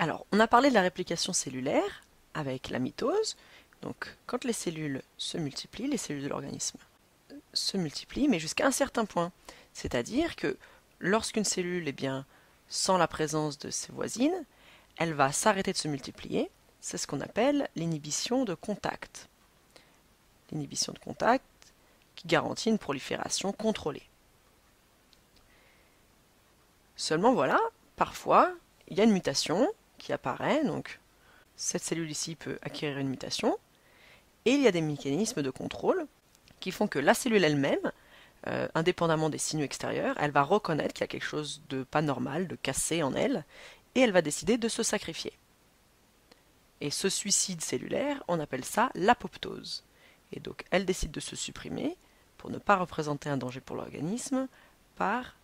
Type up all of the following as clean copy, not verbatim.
Alors, on a parlé de la réplication cellulaire avec la mitose. Donc, quand les cellules se multiplient, les cellules de l'organisme se multiplient, mais jusqu'à un certain point. C'est-à-dire que lorsqu'une cellule, sans la présence de ses voisines, elle va s'arrêter de se multiplier. C'est ce qu'on appelle l'inhibition de contact. L'inhibition de contact qui garantit une prolifération contrôlée. Seulement voilà, parfois, il y a une mutation qui apparaît, donc cette cellule ici peut acquérir une mutation, et il y a des mécanismes de contrôle qui font que la cellule elle-même, indépendamment des signaux extérieurs, elle va reconnaître qu'il y a quelque chose de pas normal, de cassé en elle, et elle va décider de se sacrifier. Et ce suicide cellulaire, on appelle ça l'apoptose. Et donc elle décide de se supprimer pour ne pas représenter un danger pour l'organisme par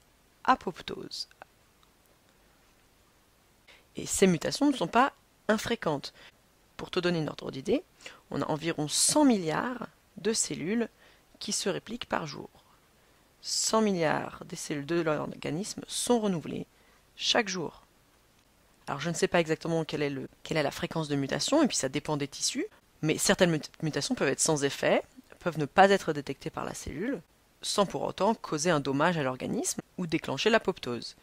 apoptose. Et ces mutations ne sont pas infréquentes. Pour te donner une ordre d'idée, on a environ 100 milliards de cellules qui se répliquent par jour. 100 milliards des cellules de l'organisme sont renouvelées chaque jour. Alors je ne sais pas exactement quelle est la fréquence de mutation, et puis ça dépend des tissus, mais certaines mutations peuvent être sans effet, peuvent ne pas être détectées par la cellule, sans pour autant causer un dommage à l'organisme ou déclencher l'apoptose.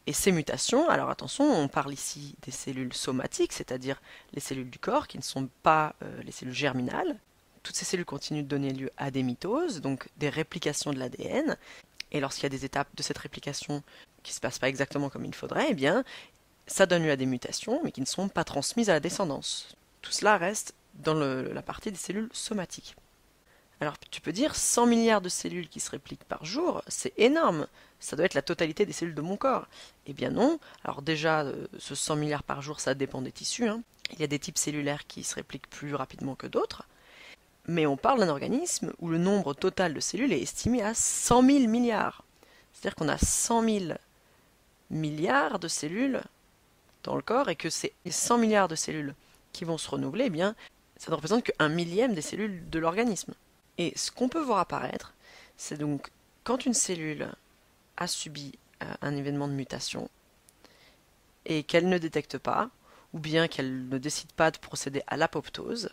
Et ces mutations, alors attention, on parle ici des cellules somatiques, c'est-à-dire les cellules du corps qui ne sont pas les cellules germinales. Toutes ces cellules continuent de donner lieu à des mitoses, donc des réplications de l'ADN. Et lorsqu'il y a des étapes de cette réplication qui ne se passent pas exactement comme il faudrait, eh bien, ça donne lieu à des mutations, mais qui ne sont pas transmises à la descendance. Tout cela reste dans la partie des cellules somatiques. Alors tu peux dire 100 milliards de cellules qui se répliquent par jour, c'est énorme, ça doit être la totalité des cellules de mon corps. Eh bien non, alors déjà ce 100 milliards par jour ça dépend des tissus, hein. Il y a des types cellulaires qui se répliquent plus rapidement que d'autres, mais on parle d'un organisme où le nombre total de cellules est estimé à 100 000 milliards. C'est-à-dire qu'on a 100 000 milliards de cellules dans le corps et que ces 100 milliards de cellules qui vont se renouveler, eh bien ça ne représente qu'un millième des cellules de l'organisme. Et ce qu'on peut voir apparaître, c'est donc quand une cellule a subi un événement de mutation et qu'elle ne détecte pas, ou bien qu'elle ne décide pas de procéder à l'apoptose,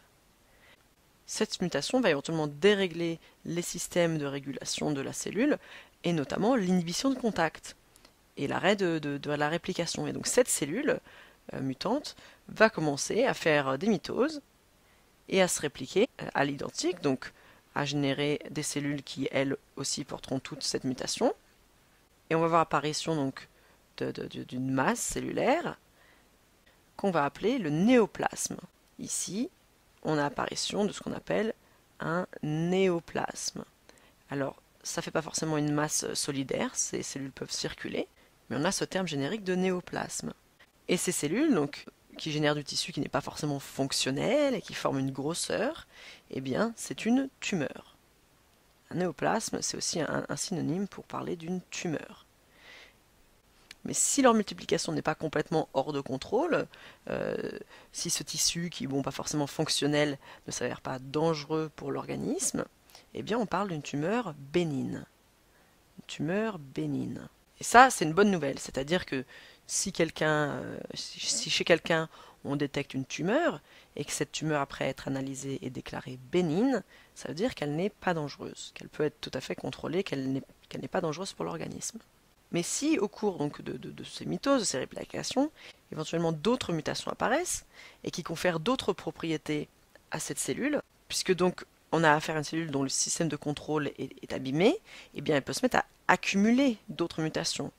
cette mutation va éventuellement dérégler les systèmes de régulation de la cellule, et notamment l'inhibition de contact et l'arrêt de la réplication. Et donc cette cellule mutante va commencer à faire des mitoses et à se répliquer à l'identique, donc à générer des cellules qui, elles aussi, porteront toute cette mutation. Et on va voir apparition donc d'une masse cellulaire qu'on va appeler le néoplasme. Ici, on a apparition de ce qu'on appelle un néoplasme. Alors, ça ne fait pas forcément une masse solidaire, ces cellules peuvent circuler, mais on a ce terme générique de néoplasme. Et ces cellules, donc, qui génèrent du tissu qui n'est pas forcément fonctionnel et qui forment une grosseur, eh bien, c'est une tumeur. Un néoplasme, c'est aussi un synonyme pour parler d'une tumeur. Mais si leur multiplication n'est pas complètement hors de contrôle, si ce tissu, qui n'est pas forcément fonctionnel, ne s'avère pas dangereux pour l'organisme, eh bien, on parle d'une tumeur bénigne. Une tumeur bénigne. Et ça, c'est une bonne nouvelle, c'est-à-dire que si chez quelqu'un on détecte une tumeur, et que cette tumeur, après être analysée, est déclarée bénigne, ça veut dire qu'elle n'est pas dangereuse, qu'elle peut être tout à fait contrôlée, qu'elle n'est pas dangereuse pour l'organisme. Mais si, au cours donc, de ces mitoses, de ces réplications, éventuellement d'autres mutations apparaissent, et qui confèrent d'autres propriétés à cette cellule, puisque donc on a affaire à une cellule dont le système de contrôle est abîmé, eh bien elle peut se mettre à accumuler d'autres mutations.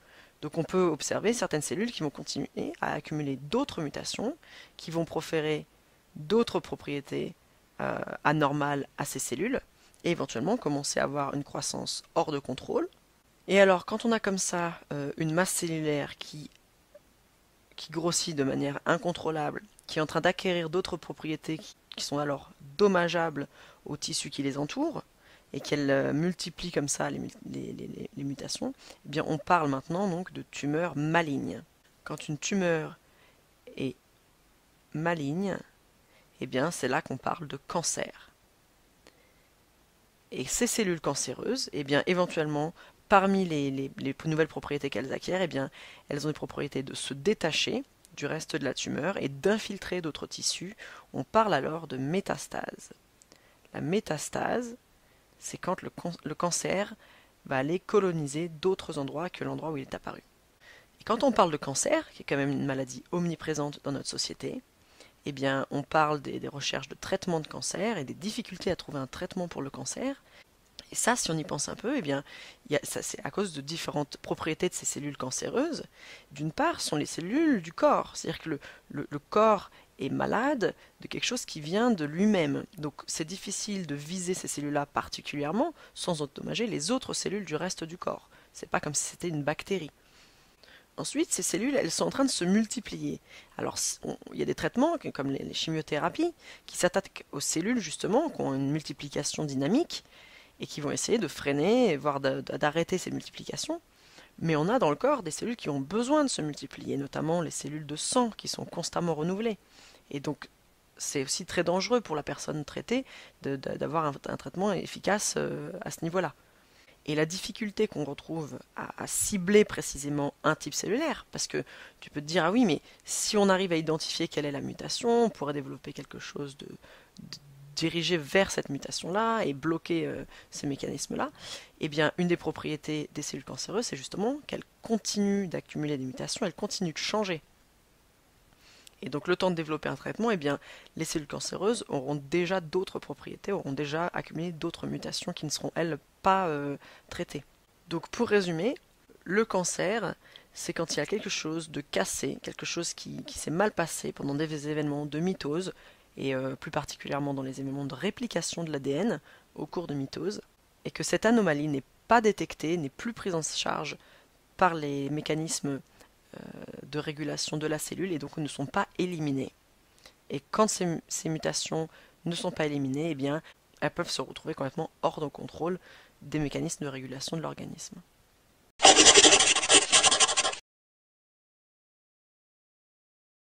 Donc on peut observer certaines cellules qui vont continuer à accumuler d'autres mutations, qui vont proférer d'autres propriétés anormales à ces cellules, et éventuellement commencer à avoir une croissance hors de contrôle. Et alors quand on a comme ça une masse cellulaire qui grossit de manière incontrôlable, qui est en train d'acquérir d'autres propriétés qui sont alors dommageables aux tissus qui les entourent, et qu'elle multiplie comme ça les mutations, eh bien on parle maintenant donc de tumeur maligne. Quand une tumeur est maligne, eh bien c'est là qu'on parle de cancer. Et ces cellules cancéreuses, eh bien éventuellement, parmi les nouvelles propriétés qu'elles acquièrent, eh bien elles ont des propriétés de se détacher du reste de la tumeur et d'infiltrer d'autres tissus. On parle alors de métastase. La métastase, c'est quand le cancer va aller coloniser d'autres endroits que l'endroit où il est apparu. Et quand on parle de cancer, qui est quand même une maladie omniprésente dans notre société, eh bien, on parle des recherches de traitement de cancer et des difficultés à trouver un traitement pour le cancer. Et ça, si on y pense un peu, eh bien, ça, c'est à cause de différentes propriétés de ces cellules cancéreuses. D'une part, ce sont les cellules du corps, c'est-à-dire que le corps est malade de quelque chose qui vient de lui-même. Donc c'est difficile de viser ces cellules-là particulièrement sans endommager les autres cellules du reste du corps. C'est pas comme si c'était une bactérie. Ensuite, ces cellules, elles sont en train de se multiplier. Alors, il y a des traitements, comme les chimiothérapies, qui s'attaquent aux cellules, justement, qui ont une multiplication dynamique, et qui vont essayer de freiner, voire d'arrêter ces multiplications. Mais on a dans le corps des cellules qui ont besoin de se multiplier, notamment les cellules de sang, qui sont constamment renouvelées. Et donc, c'est aussi très dangereux pour la personne traitée d'avoir un traitement efficace à ce niveau-là. Et la difficulté qu'on retrouve à cibler précisément un type cellulaire, parce que tu peux te dire, ah oui, mais si on arrive à identifier quelle est la mutation, on pourrait développer quelque chose de dirigé vers cette mutation-là et bloquer ces mécanismes-là. Eh bien, une des propriétés des cellules cancéreuses, c'est justement qu'elles continuent d'accumuler des mutations, elles continuent de changer. Et donc le temps de développer un traitement, eh bien, les cellules cancéreuses auront déjà d'autres propriétés, auront déjà accumulé d'autres mutations qui ne seront, elles, pas traitées. Donc pour résumer, le cancer, c'est quand il y a quelque chose de cassé, quelque chose qui s'est mal passé pendant des événements de mitose, et plus particulièrement dans les événements de réplication de l'ADN au cours de mitose, et que cette anomalie n'est pas détectée, n'est plus prise en charge par les mécanismes de régulation de la cellule et donc ne sont pas éliminées. Et quand ces mutations ne sont pas éliminées, eh bien, elles peuvent se retrouver complètement hors de contrôle des mécanismes de régulation de l'organisme.